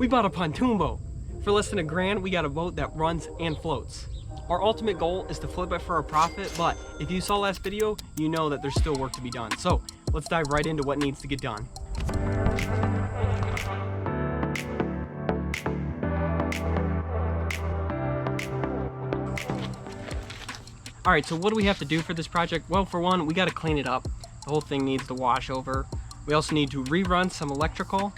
We bought a pontoon boat. For less than $1,000, we got a boat that runs and floats. Our ultimate goal is to flip it for a profit, but if you saw last video, you know that there's still work to be done. So let's dive right into what needs to get done. Alright, so what do we have to do for this project? Well, for one, we got to clean it up. The whole thing needs to wash over. We also need to rerun some electrical,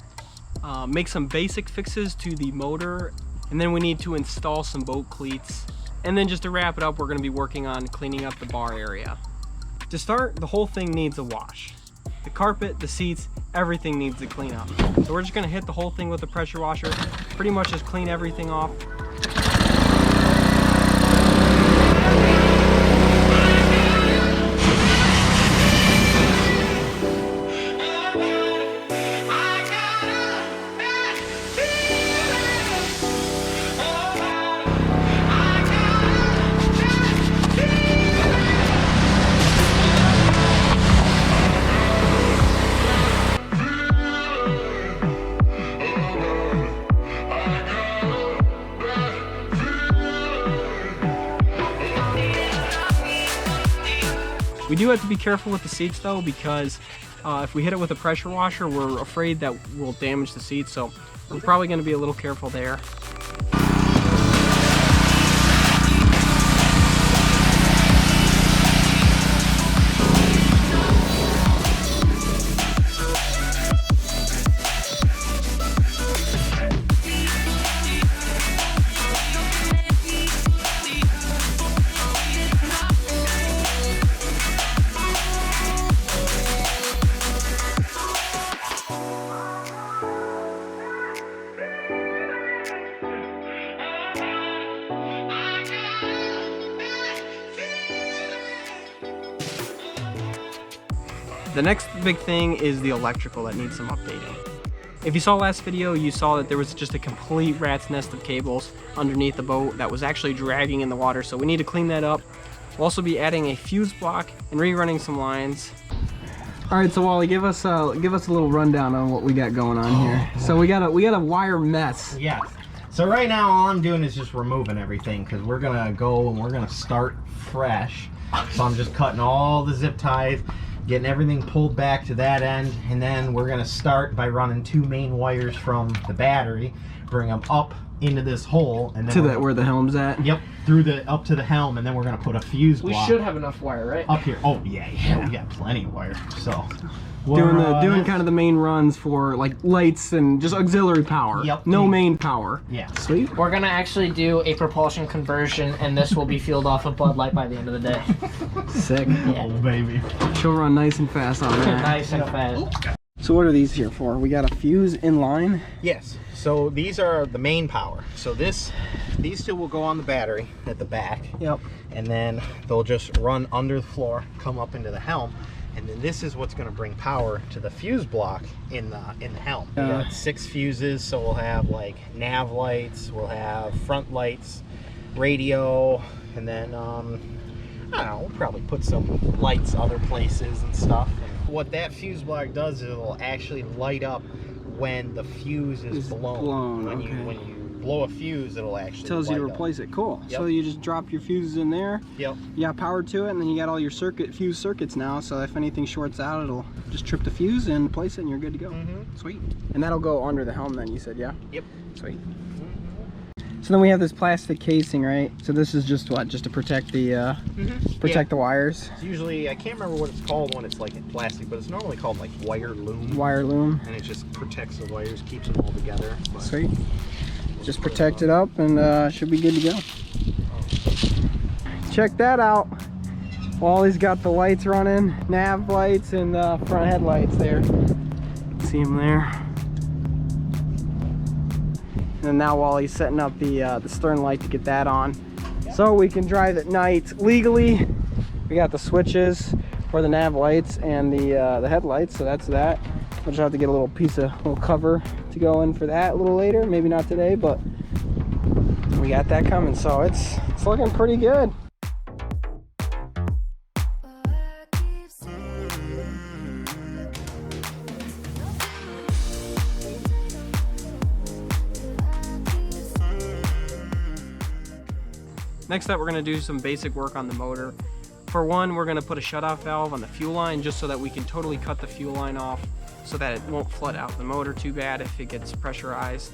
make some basic fixes to the motor, and then we need to install some boat cleats. And then just to wrap it up, we're going to be working on cleaning up the bar area. To start, the whole thing needs a wash. The carpet, the seats, everything needs to clean up. So we're just going to hit the whole thing with a pressure washer, pretty much just clean everything off. We do have to be careful with the seats though, because if we hit it with a pressure washer, we're afraid that we'll damage the seats, so we're probably going to be a little careful there. The next big thing is the electrical that needs some updating. If you saw last video, you saw that there was just a complete rat's nest of cables underneath the boat that was actually dragging in the water, so we need to clean that up. We'll also be adding a fuse block and rerunning some lines. All right, so Wally, give us a little rundown on what we got going on here. So we got a wire mess. Yes. So right now, all I'm doing is just removing everything because we're gonna go and we're gonna start fresh. So I'm just cutting all the zip ties, getting everything pulled back to that end, and then we're gonna start by running 2 main wires from the battery, bring them up into this hole, and then to that where the helm's at. Yep, up to the helm, and then we're gonna put a fuse block. We should have enough wire, right? Up here. Oh yeah, we got plenty of wire. So doing kind of the main runs for like lights and just auxiliary power. Yep. No main power. Yeah. Sweet. We're gonna actually do a propulsion conversion, and this will be fueled off of Bud Light by the end of the day. Sick. Yeah. Oh baby. She'll run nice and fast on that. Nice and fast. So what are these here for? We got a fuse in line. Yes. So these are the main power. So these two will go on the battery at the back. Yep. And then they'll just run under the floor, come up into the helm. And then this is what's going to bring power to the fuse block in the helm. We got 6 fuses, so we'll have like nav lights, we'll have front lights, radio, and then I don't know, we'll probably put some lights other places and stuff. And what that fuse block does is it'll actually light up when the fuse is blown. When you blow a fuse, it'll actually tells you to light up. replace it. Cool. Yep. So you just drop your fuses in there. Yep. You got power to it, and then you got all your fuse circuits now, so if anything shorts out, it'll just trip the fuse and place it, and you're good to go. Sweet. And that'll go under the helm then, you said, yeah? Yep. Sweet. So then we have this plastic casing, right? So this is just what? Just to protect the the wires? It's usually, I can't remember what it's called when it's like in plastic, but it's normally called like wire loom. Wire loom. And it just protects the wires, keeps them all together. But sweet. Just protect it up and should be good to go. Check that out. Wally's got the lights running, nav lights and front headlights there. See them there. And now Wally's setting up the stern light to get that on, so we can drive at night legally. We got the switches for the nav lights and the headlights, so that's that. We'll just have to get a little cover to go in for that a little later, maybe not today, but we got that coming, so it's looking pretty good. Next up, we're gonna do some basic work on the motor. For one, we're gonna put a shutoff valve on the fuel line just so that we can totally cut the fuel line off so that it won't flood out the motor too bad if it gets pressurized.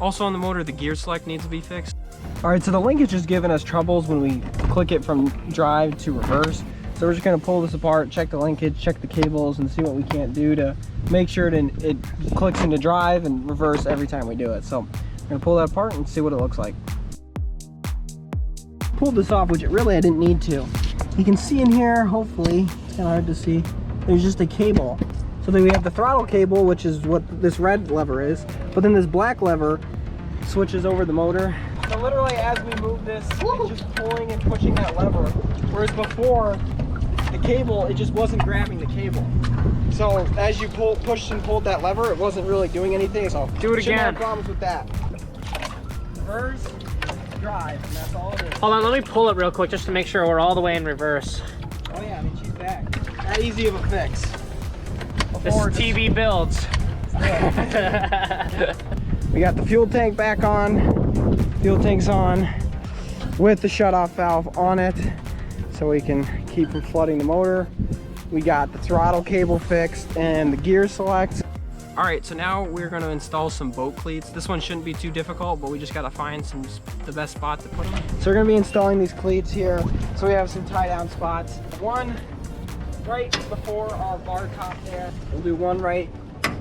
Also on the motor, the gear select needs to be fixed. All right, so the linkage is giving us troubles when we click it from drive to reverse. So we're just gonna pull this apart, check the linkage, check the cables, and see what we can't do to make sure it clicks into drive and reverse every time we do it. So we're gonna pull that apart and see what it looks like. Pulled this off, which I didn't need to. You can see in here, hopefully, it's kind of hard to see, there's just a cable. So then we have the throttle cable, which is what this red lever is, but then this black lever switches over the motor. So literally as we move this, it's just pulling and pushing that lever. Whereas before, the cable, it just wasn't grabbing the cable. So as you pushed and pulled that lever, it wasn't really doing anything. So do it again. Shouldn't have problems with that. Reverse, drive, and that's all it is. Hold on, let me pull it real quick just to make sure we're all the way in reverse. Oh yeah, I mean, she's back. That easy of a fix. This is TV builds. We got the fuel tank back on. Fuel tank's on with the shutoff valve on it so we can keep from flooding the motor. We got the throttle cable fixed and the gear select. All right, so now we're gonna install some boat cleats. This one shouldn't be too difficult, but we just gotta find the best spot to put them. So we're gonna be installing these cleats here. So we have some tie down spots. One right before our bar top there. We'll do one right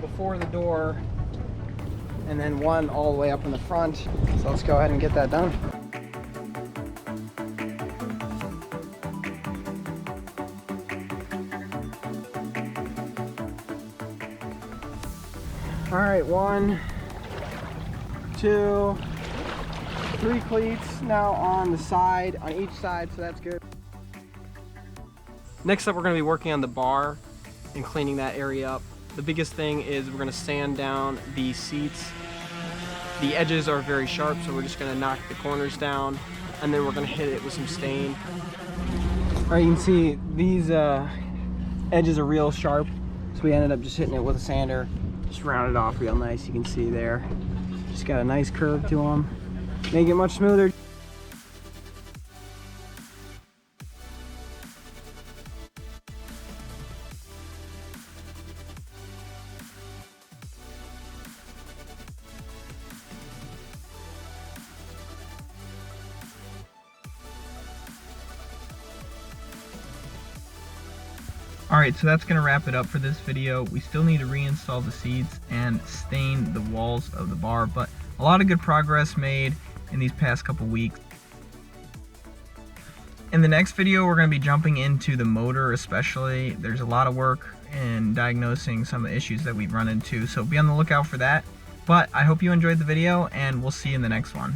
before the door, and then one all the way up in the front. So let's go ahead and get that done. All right, 1, 2, 3 cleats now on the side, on each side, so that's good. Next up, we're gonna be working on the bar and cleaning that area up. The biggest thing is we're gonna sand down the seats. The edges are very sharp, so we're just gonna knock the corners down, and then we're gonna hit it with some stain. All right, you can see these edges are real sharp, so we ended up just hitting it with a sander. Just round it off real nice, you can see there. Just got a nice curve to them. Make it much smoother. Alright, so that's going to wrap it up for this video. We still need to reinstall the seats and stain the walls of the bar, but a lot of good progress made in these past couple weeks. In the next video, we're going to be jumping into the motor especially. There's a lot of work in diagnosing some of the issues that we've run into, so be on the lookout for that. But I hope you enjoyed the video, and we'll see you in the next one.